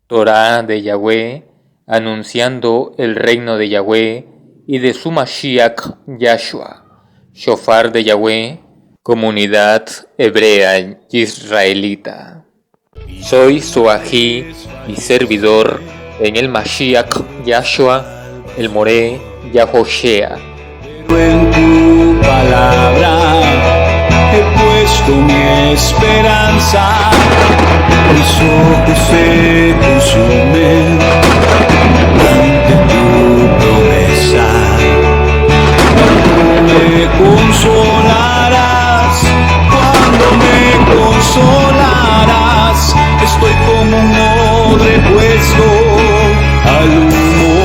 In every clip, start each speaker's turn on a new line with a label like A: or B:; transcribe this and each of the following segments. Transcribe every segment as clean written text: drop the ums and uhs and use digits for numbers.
A: Torá de Yahweh, anunciando el reino de Yahweh y de su Mashiach Yahshua. Shofar de Yahweh, comunidad hebrea israelita. Soy su ají y servidor en el Mashiach Yahshua, el Moré Yahoshea.
B: En tu palabra he puesto mi esperanza, mis ojos se consumen ante tu promesa. Cuando me consolarás, cuando me consolarás, estoy como un odre puesto al humo.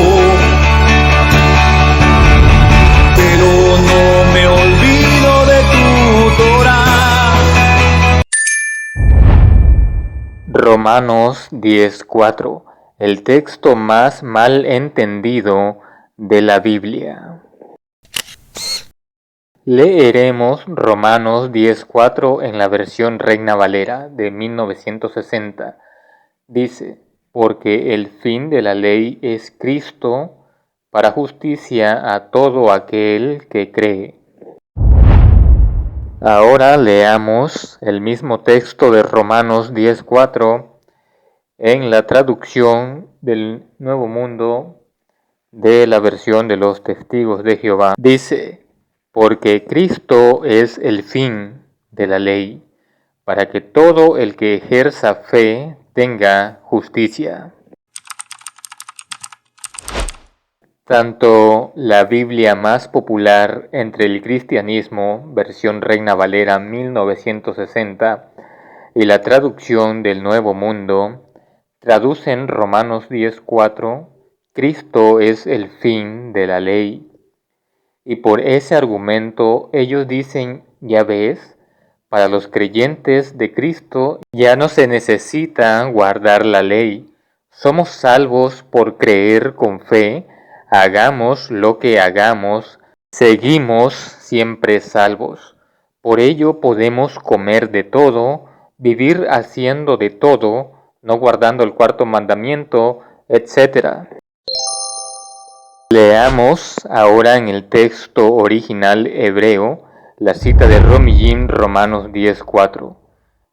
A: Romanos 10:4, el texto más mal entendido de la Biblia. Leeremos Romanos 10:4 en la versión Reina Valera de 1960. Dice, porque el fin de la ley es Cristo para justicia a todo aquel que cree. Ahora leamos el mismo texto de Romanos 10:4 en la traducción del Nuevo Mundo de la versión de los Testigos de Jehová. Dice, porque Cristo es el fin de la ley, para que todo el que ejerza fe tenga justicia. Tanto la Biblia más popular entre el cristianismo, versión Reina Valera 1960, y la traducción del Nuevo Mundo, traducen Romanos 10:4, Cristo es el fin de la ley. Y por ese argumento ellos dicen, ya ves, para los creyentes de Cristo ya no se necesita guardar la ley. Somos salvos por creer con fe. Hagamos lo que hagamos, seguimos siempre salvos. Por ello podemos comer de todo, vivir haciendo de todo, no guardando el cuarto mandamiento, etc. Leamos ahora en el texto original hebreo la cita de Romillín Romanos 10:4.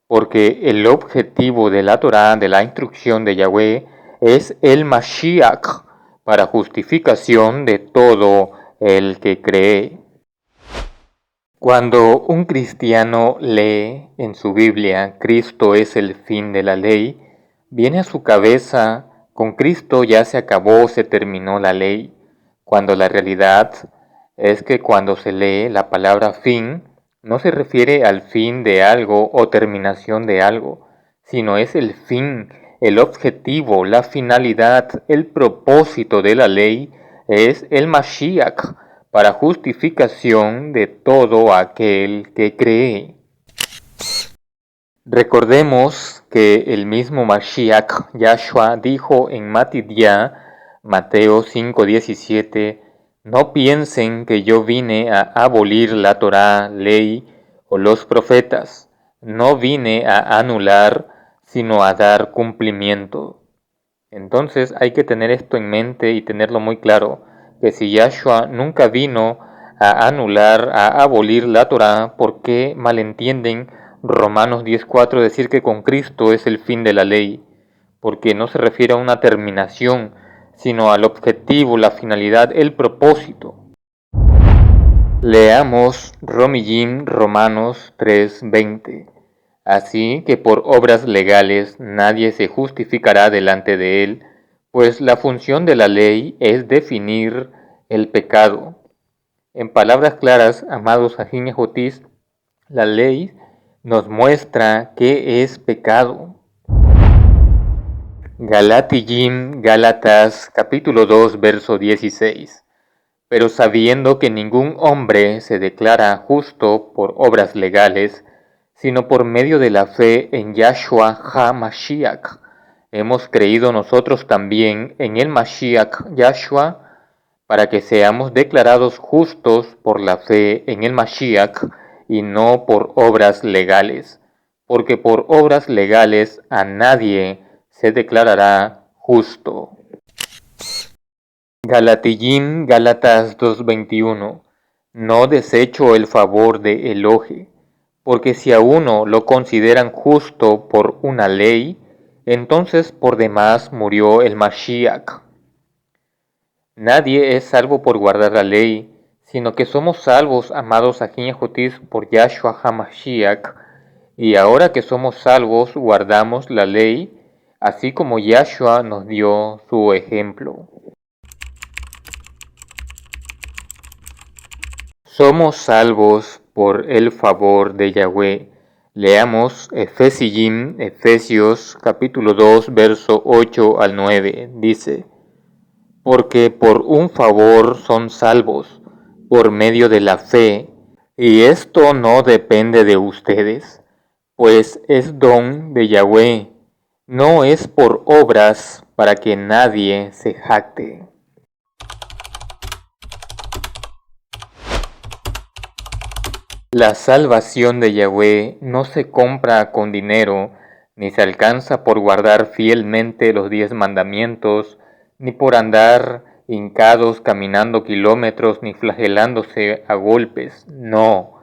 A: Porque el objetivo de la Torá, de la instrucción de Yahweh, es el Mashiach, para justificación de todo el que cree. Cuando un cristiano lee en su Biblia, Cristo es el fin de la ley, viene a su cabeza, con Cristo ya se acabó, se terminó la ley, cuando la realidad es que cuando se lee la palabra fin, no se refiere al fin de algo o terminación de algo, sino es el fin, el objetivo, la finalidad, el propósito de la ley es el Mashiach, para justificación de todo aquel que cree. Recordemos que el mismo Mashiach Yahshua dijo en Matidya, Mateo 5:17, no piensen que yo vine a abolir la Torá, ley o los profetas. No vine a anular, sino a dar cumplimiento. Entonces hay que tener esto en mente y tenerlo muy claro, que si Yahshua nunca vino a anular, a abolir la Torá, ¿por qué malentienden Romanos 10:4 decir que con Cristo es el fin de la ley? Porque no se refiere a una terminación, sino al objetivo, la finalidad, el propósito. Leamos Romillín Romanos 3:20. Así que por obras legales nadie se justificará delante de él, pues la función de la ley es definir el pecado. En palabras claras, amados Ajín y Jotis, la ley nos muestra qué es pecado. Galatiyim, Gálatas, capítulo 2, verso 16. Pero sabiendo que ningún hombre se declara justo por obras legales, sino por medio de la fe en Yahshua HaMashiach, hemos creído nosotros también en el Mashiach Yahshua, para que seamos declarados justos por la fe en el Mashiach y no por obras legales, porque por obras legales a nadie se declarará justo. Galatillín, Gálatas 2:21. No desecho el favor de Elohe, porque si a uno lo consideran justo por una ley, entonces por demás murió el Mashiach. Nadie es salvo por guardar la ley, sino que somos salvos, amados Ajin Yahutis, por Yahshua HaMashiach, y ahora que somos salvos, guardamos la ley, así como Yahshua nos dio su ejemplo. Somos salvos por el favor de Yahweh. Leamos Efesios capítulo 2, verso 8 al 9. Dice: porque por un favor son salvos, por medio de la fe, y esto no depende de ustedes, pues es don de Yahweh, no es por obras para que nadie se jacte. La salvación de Yahweh no se compra con dinero, ni se alcanza por guardar fielmente los 10 mandamientos, ni por andar hincados caminando kilómetros, ni flagelándose a golpes. No,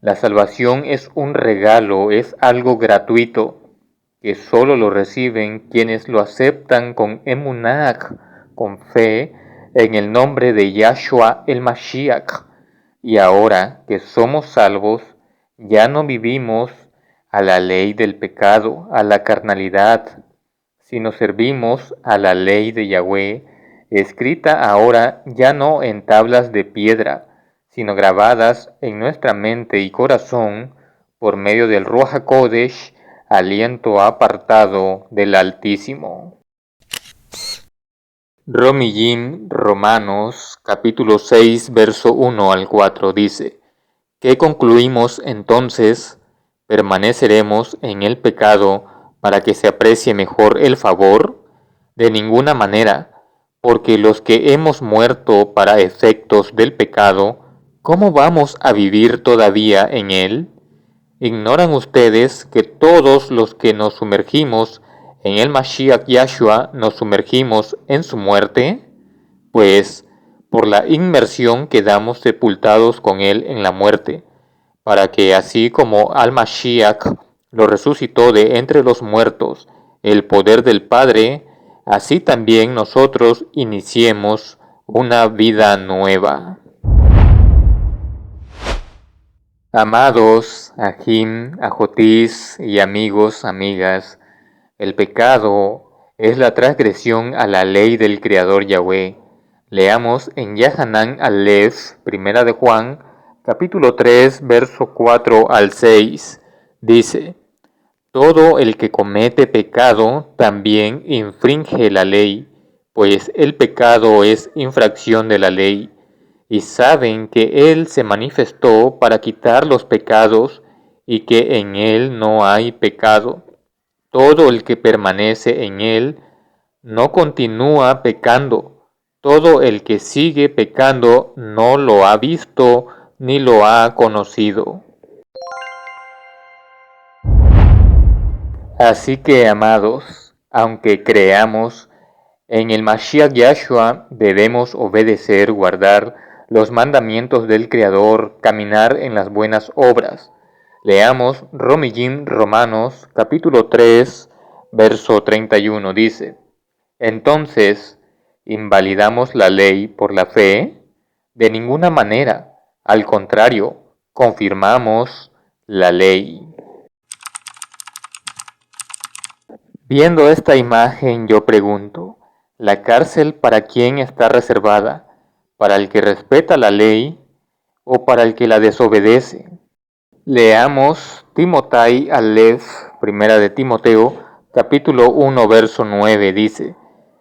A: la salvación es un regalo, es algo gratuito, que solo lo reciben quienes lo aceptan con emunah, con fe, en el nombre de Yahshua el Mashiach. Y ahora que somos salvos, ya no vivimos a la ley del pecado, a la carnalidad, sino servimos a la ley de Yahweh, escrita ahora ya no en tablas de piedra, sino grabadas en nuestra mente y corazón por medio del Ruach HaKodesh, aliento apartado del Altísimo. Romillín, Romanos, capítulo 6, verso 1 al 4 dice: ¿qué concluimos entonces? ¿Permaneceremos en el pecado para que se aprecie mejor el favor? De ninguna manera, porque los que hemos muerto para efectos del pecado, ¿cómo vamos a vivir todavía en él? ¿Ignoran ustedes que todos los que nos sumergimos en el Mashiach Yahshua nos sumergimos en su muerte? Pues por la inmersión quedamos sepultados con él en la muerte, para que así como al Mashiach lo resucitó de entre los muertos el poder del Padre, así también nosotros iniciemos una vida nueva. Amados, Ajim, Ajotis y amigos, amigas, el pecado es la transgresión a la ley del Creador Yahweh. Leamos en Yahanan Aleph, primera de Juan, capítulo 3, verso 4 al 6. Dice: todo el que comete pecado también infringe la ley, pues el pecado es infracción de la ley. Y saben que Él se manifestó para quitar los pecados y que en Él no hay pecado. Todo el que permanece en Él no continúa pecando. Todo el que sigue pecando no lo ha visto ni lo ha conocido. Así que, amados, aunque creamos en el Mashiach Yahshua, debemos obedecer, guardar los mandamientos del Creador, caminar en las buenas obras. Leamos Romillín, Romanos, capítulo 3, verso 31, dice: entonces, ¿invalidamos la ley por la fe? De ninguna manera, al contrario, confirmamos la ley. Viendo esta imagen yo pregunto, ¿la cárcel para quién está reservada? ¿Para el que respeta la ley o para el que la desobedece? Leamos Timotei Aleph, primera de Timoteo, capítulo 1, verso 9, dice: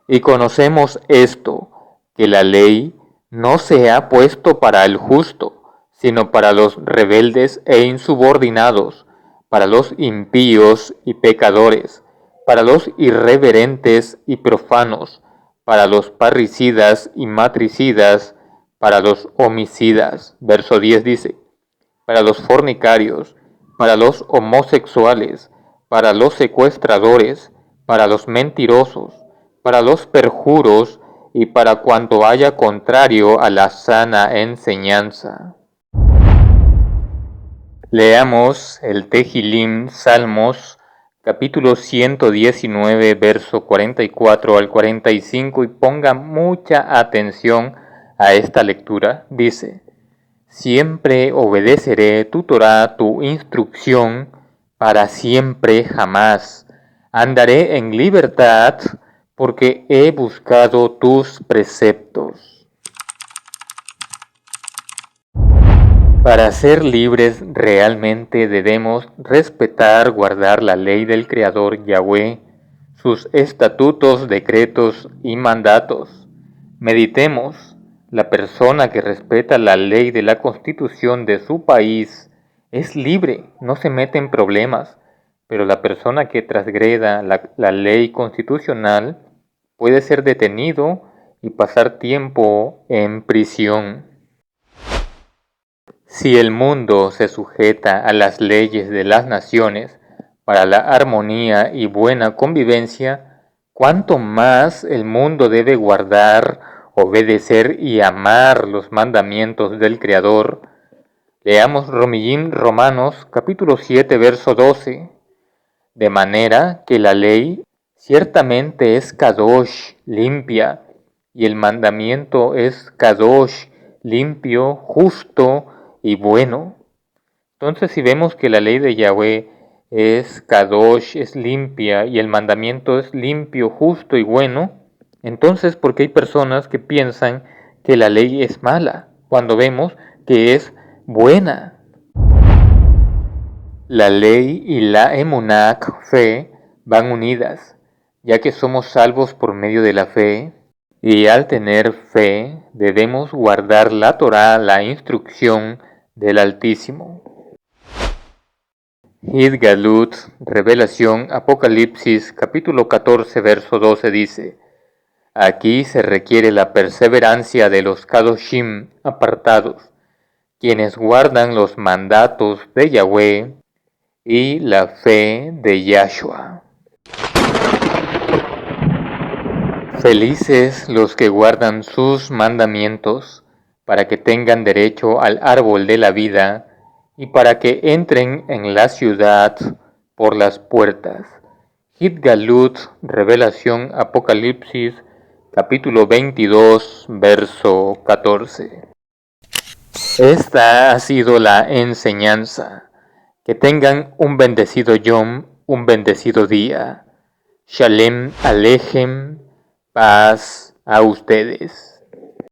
A: y conocemos esto, que la ley no se ha puesto para el justo, sino para los rebeldes e insubordinados, para los impíos y pecadores, para los irreverentes y profanos, para los parricidas y matricidas, para los homicidas. Verso 10 dice: para los fornicarios, para los homosexuales, para los secuestradores, para los mentirosos, para los perjuros y para cuanto haya contrario a la sana enseñanza. Leamos el Tehilim, Salmos, capítulo 119, verso 44 al 45, y ponga mucha atención a esta lectura. Dice: siempre obedeceré tu Torá, tu instrucción, para siempre jamás. Andaré en libertad, porque he buscado tus preceptos. Para ser libres realmente debemos respetar, guardar la ley del Creador Yahweh, sus estatutos, decretos y mandatos. Meditemos, la persona que respeta la ley de la Constitución de su país es libre, no se mete en problemas, pero la persona que transgreda la ley constitucional puede ser detenido y pasar tiempo en prisión. Si el mundo se sujeta a las leyes de las naciones para la armonía y buena convivencia, ¿cuánto más el mundo debe guardar, obedecer y amar los mandamientos del Creador? Leamos Romanos capítulo 7, verso 12. De manera que la ley ciertamente es kadosh, limpia, y el mandamiento es kadosh, limpio, justo y bueno. Entonces, si vemos que la ley de Yahweh es kadosh, es limpia, y el mandamiento es limpio, justo y bueno, entonces, ¿por qué hay personas que piensan que la ley es mala cuando vemos que es buena? La ley y la emuná, fe, van unidas, ya que somos salvos por medio de la fe, y al tener fe debemos guardar la Torá, la instrucción del Altísimo. Hidgalut, Revelación, Apocalipsis, capítulo 14, verso 12 dice: aquí se requiere la perseverancia de los Kadoshim apartados, quienes guardan los mandatos de Yahweh y la fe de Yahshua. Felices los que guardan sus mandamientos, para que tengan derecho al árbol de la vida y para que entren en la ciudad por las puertas. Hidgalut, Revelación, Apocalipsis, capítulo 22, verso 14. Esta ha sido la enseñanza. Que tengan un bendecido Yom, un bendecido día. Shalem Alejem, paz a ustedes.